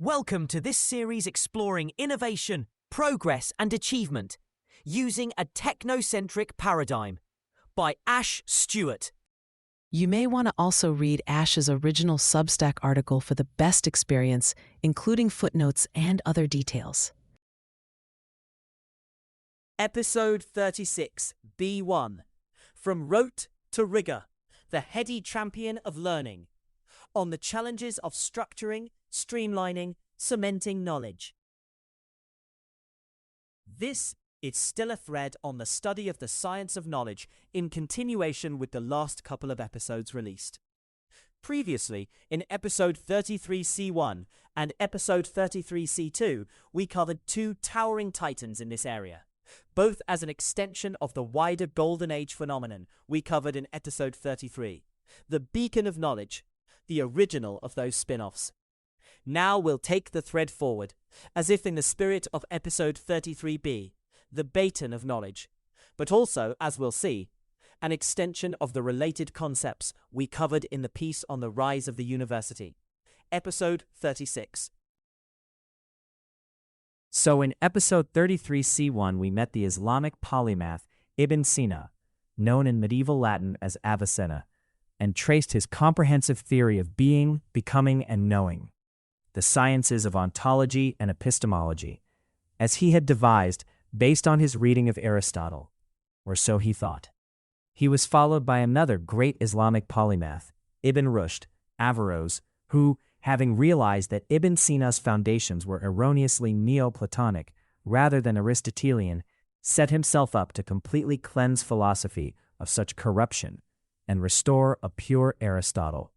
Welcome to this series exploring innovation, progress and achievement using a technocentric paradigm by Ash Stuart. You may want to also read Ash's original Substack article for the best experience, including footnotes and other details. Episode 36, B1. From Rote to Rigor, the Heady champion of learning, on the challenges of structuring, streamlining, cementing knowledge. This is still a thread on the study of the science of knowledge in continuation with the last couple of episodes released. Previously, in episode 33C1 and episode 33C2, we covered two towering titans in this area, both as an extension of the wider Golden Age phenomenon we covered in episode 33, the beacon of knowledge, the original of those spin-offs. Now we'll take the thread forward, as if in the spirit of episode 33B, the baton of knowledge, but also, as we'll see, an extension of the related concepts we covered in the piece on the rise of the university, episode 36. So in episode 33C1 we met the Islamic polymath Ibn Sina, known in medieval Latin as Avicenna, and traced his comprehensive theory of being, becoming, and knowing, the sciences of ontology and epistemology, as he had devised based on his reading of Aristotle, or so he thought. He was followed by another great Islamic polymath, Ibn Rushd, Averroes, who, having realized that Ibn Sina's foundations were erroneously Neoplatonic rather than Aristotelian, set himself up to completely cleanse philosophy of such corruption and restore a pure Aristotle.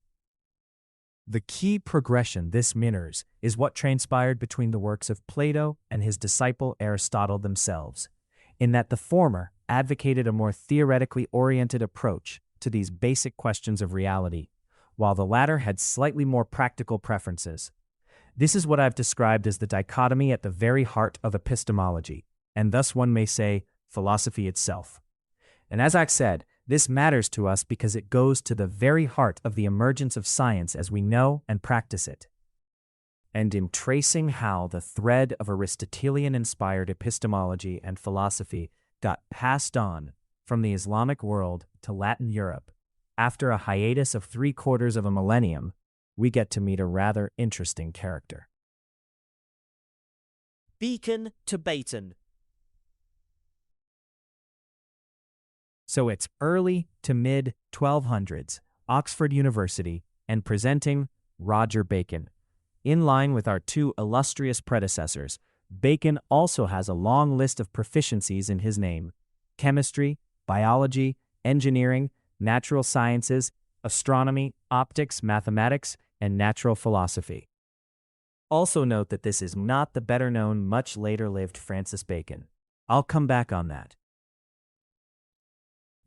The key progression this mirrors is what transpired between the works of Plato and his disciple Aristotle themselves, in that the former advocated a more theoretically oriented approach to these basic questions of reality, while the latter had slightly more practical preferences. This is what I've described as the dichotomy at the very heart of epistemology, and thus one may say philosophy itself. And as I've said, this matters to us because it goes to the very heart of the emergence of science as we know and practice it. And in tracing how the thread of Aristotelian-inspired epistemology and philosophy got passed on from the Islamic world to Latin Europe, after a hiatus of 3/4 of a millennium, we get to meet a rather interesting character. Beacon to baton. So it's early to mid-1200s, Oxford University, and presenting Roger Bacon. In line with our two illustrious predecessors, Bacon also has a long list of proficiencies in his name: chemistry, biology, engineering, natural sciences, astronomy, optics, mathematics, and natural philosophy. Also note that this is not the better-known, much later-lived Francis Bacon. I'll come back on that.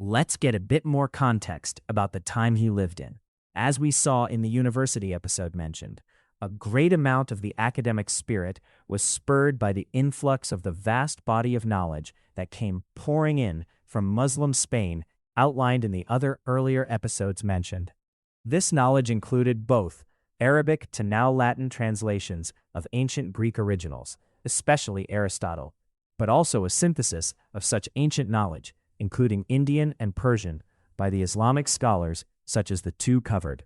Let's get a bit more context about the time he lived in. As we saw in the university episode mentioned, a great amount of the academic spirit was spurred by the influx of the vast body of knowledge that came pouring in from Muslim Spain, outlined in the other earlier episodes mentioned. This knowledge included both Arabic to now Latin translations of ancient Greek originals, especially Aristotle, but also a synthesis of such ancient knowledge, including Indian and Persian, by the Islamic scholars such as the two covered.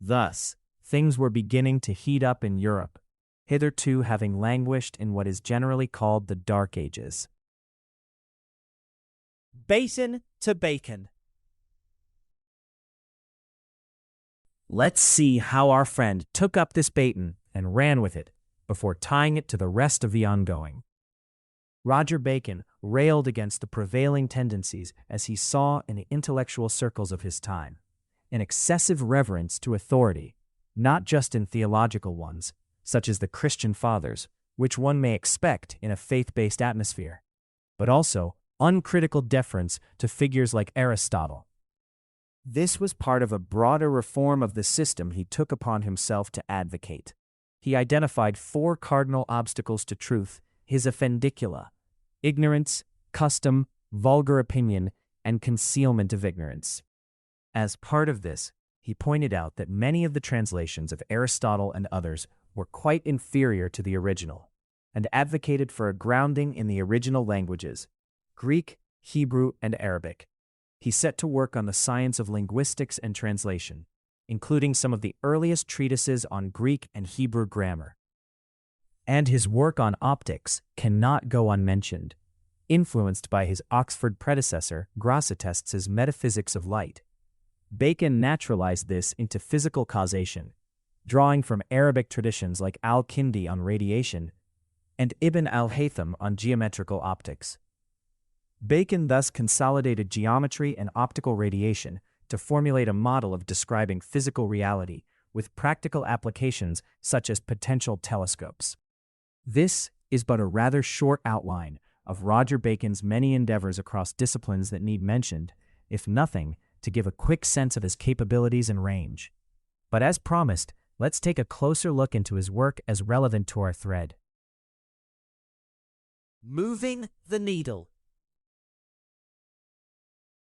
Thus, things were beginning to heat up in Europe, hitherto having languished in what is generally called the Dark Ages. Baton to bacon. Let's see how our friend took up this baton and ran with it before tying it to the rest of the ongoing. Roger Bacon railed against the prevailing tendencies as he saw in the intellectual circles of his time, an excessive reverence to authority, not just in theological ones, such as the Christian Fathers, which one may expect in a faith-based atmosphere, but also uncritical deference to figures like Aristotle. This was part of a broader reform of the system he took upon himself to advocate. He identified 4 cardinal obstacles to truth, his effendicula: ignorance, custom, vulgar opinion, and concealment of ignorance. As part of this, he pointed out that many of the translations of Aristotle and others were quite inferior to the original, and advocated for a grounding in the original languages, Greek, Hebrew, and Arabic. He set to work on the science of linguistics and translation, including some of the earliest treatises on Greek and Hebrew grammar. And his work on optics cannot go unmentioned, influenced by his Oxford predecessor Grosseteste's Metaphysics of Light. Bacon naturalized this into physical causation, drawing from Arabic traditions like al-Kindi on radiation and Ibn al-Haytham on geometrical optics. Bacon thus consolidated geometry and optical radiation to formulate a model of describing physical reality with practical applications such as potential telescopes. This is but a rather short outline of Roger Bacon's many endeavors across disciplines that need mentioned, if nothing, to give a quick sense of his capabilities and range. But as promised, let's take a closer look into his work as relevant to our thread. Moving the needle.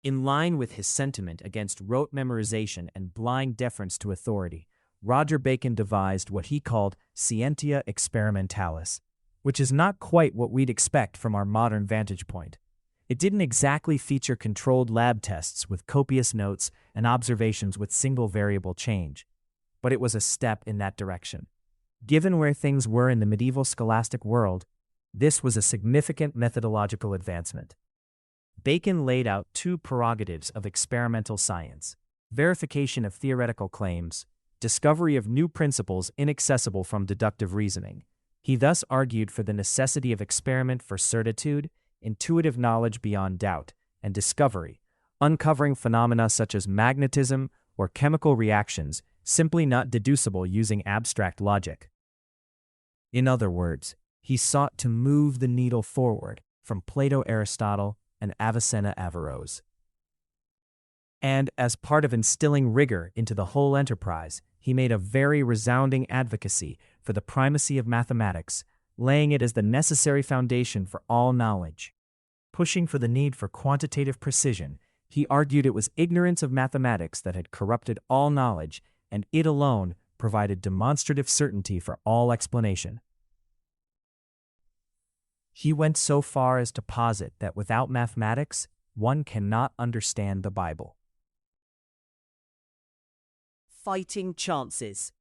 In line with his sentiment against rote memorization and blind deference to authority, Roger Bacon devised what he called scientia experimentalis, which is not quite what we'd expect from our modern vantage point. It didn't exactly feature controlled lab tests with copious notes and observations with single variable change, but it was a step in that direction. Given where things were in the medieval scholastic world, this was a significant methodological advancement. Bacon laid out two prerogatives of experimental science: verification of theoretical claims, discovery of new principles inaccessible from deductive reasoning. He thus argued for the necessity of experiment for certitude, intuitive knowledge beyond doubt, and discovery, uncovering phenomena such as magnetism or chemical reactions simply not deducible using abstract logic. In other words, he sought to move the needle forward from Plato-Aristotle and Avicenna-Averroes. And as part of instilling rigor into the whole enterprise, he made a very resounding advocacy for the primacy of mathematics, laying it as the necessary foundation for all knowledge. Pushing for the need for quantitative precision, he argued it was ignorance of mathematics that had corrupted all knowledge, and it alone provided demonstrative certainty for all explanation. He went so far as to posit that without mathematics, one cannot understand the Bible. Fighting chances.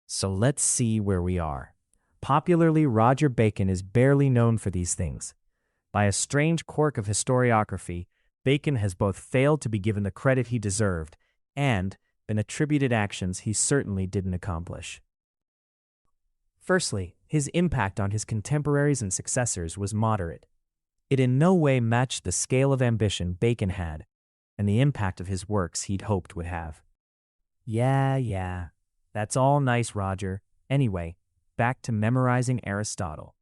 So let's see where we are. Popularly, Roger Bacon is barely known for these things. By a strange quirk of historiography, Bacon has both failed to be given the credit he deserved and been attributed actions he certainly didn't accomplish. Firstly, his impact on his contemporaries and successors was moderate. It in no way matched the scale of ambition Bacon had and the impact of his works he'd hoped would have. Yeah, that's all nice, Roger. Anyway, back to memorizing Aristotle.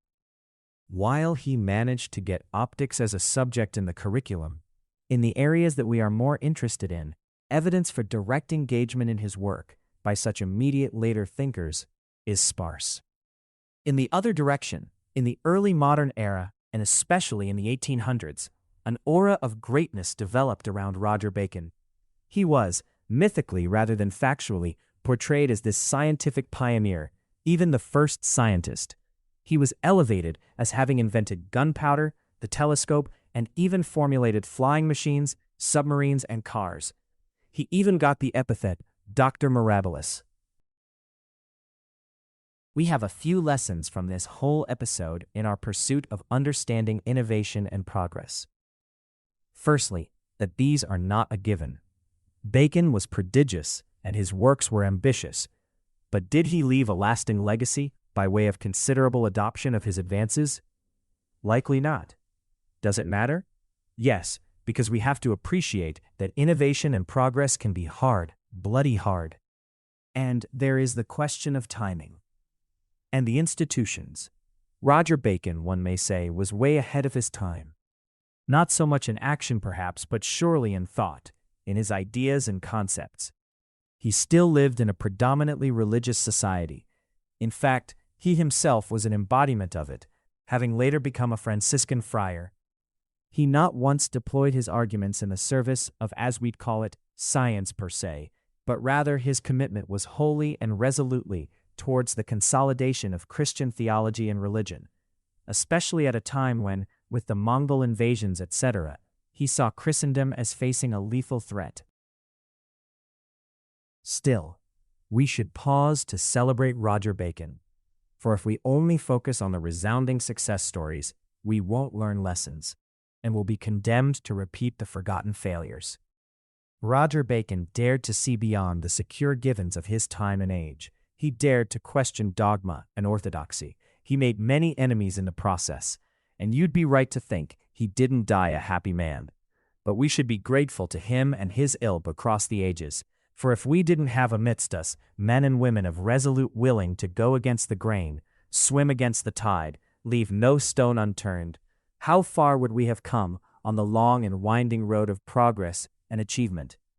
While he managed to get optics as a subject in the curriculum, in the areas that we are more interested in, evidence for direct engagement in his work by such immediate later thinkers is sparse. In the other direction, in the early modern era, and especially in the 1800s, an aura of greatness developed around Roger Bacon. He was, mythically rather than factually, portrayed as this scientific pioneer, even the first scientist. He was elevated as having invented gunpowder, the telescope, and even formulated flying machines, submarines, and cars. He even got the epithet Dr. Mirabilis. We have a few lessons from this whole episode in our pursuit of understanding innovation and progress. Firstly, that these are not a given. Bacon was prodigious and his works were ambitious, but did he leave a lasting legacy by way of considerable adoption of his advances? Likely not. Does it matter? Yes, because we have to appreciate that innovation and progress can be hard, bloody hard. And there is the question of timing. And the institutions. Roger Bacon, one may say, was way ahead of his time. Not so much in action perhaps, but surely in thought, in his ideas and concepts. He still lived in a predominantly religious society. In fact, he himself was an embodiment of it, having later become a Franciscan friar. He not once deployed his arguments in the service of, as we'd call it, science per se, but rather his commitment was wholly and resolutely towards the consolidation of Christian theology and religion, especially at a time when, with the Mongol invasions, etc., he saw Christendom as facing a lethal threat. Still, we should pause to celebrate Roger Bacon, for if we only focus on the resounding success stories, we won't learn lessons, and will be condemned to repeat the forgotten failures. Roger Bacon dared to see beyond the secure givens of his time and age. He dared to question dogma and orthodoxy. He made many enemies in the process, and you'd be right to think he didn't die a happy man. But we should be grateful to him and his ilk across the ages, for if we didn't have amidst us men and women of resolute willing to go against the grain, swim against the tide, leave no stone unturned, how far would we have come on the long and winding road of progress and achievement?